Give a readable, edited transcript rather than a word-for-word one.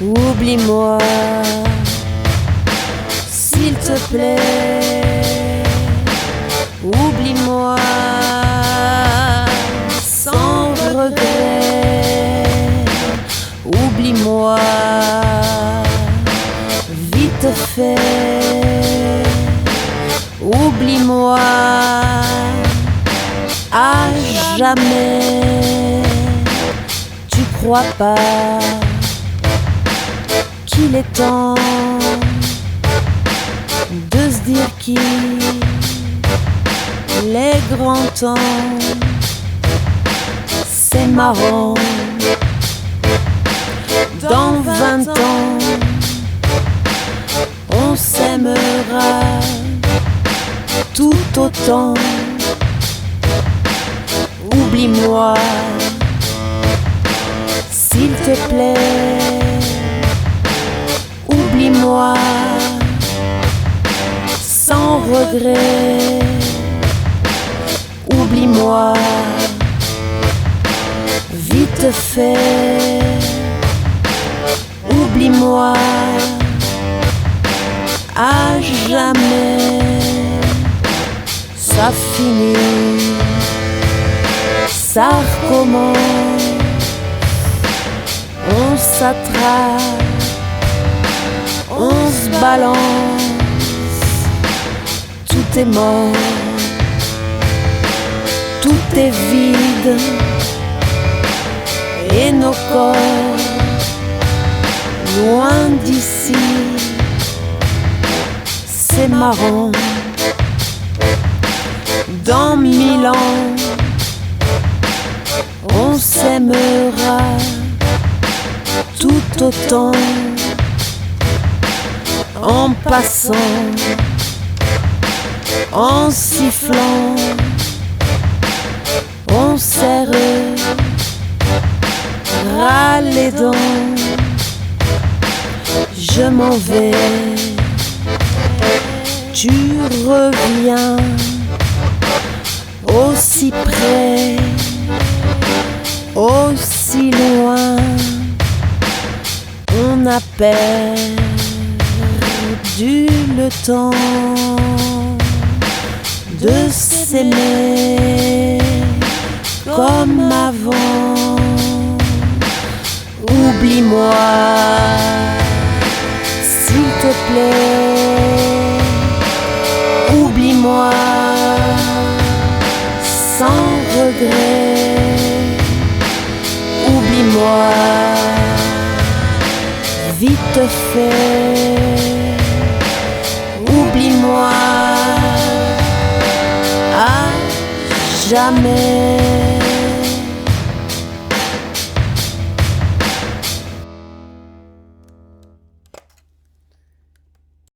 Oublie-moi, s'il te plaît. Oublie-moi sans regret. Oublie-moi vite fait. Oublie-moi à jamais. Tu crois pas qu'il est temps de se dire qu'il est grand temps? C'est marrant, dans 20 ans on s'aimera tout autant. Oublie-moi, s'il te plaît. Oublie-moi sans regret. Oublie-moi vite fait. Oublie-moi à jamais. Ça finit, ça recommence. On s'attrape, on se balance. Tout est mort, tout est vide. Et nos corps, loin d'ici. C'est marrant, dans 1000 ans on s'aimera tout autant. En passant, en sifflant, on serrera les dents. Je m'en vais, tu reviens, aussi près, aussi loin. On a perdu le temps de s'aimer comme avant. Oublie-moi, s'il te plaît. Oublie-moi sans regret. Oublie-moi vite fait. Oublie-moi à jamais.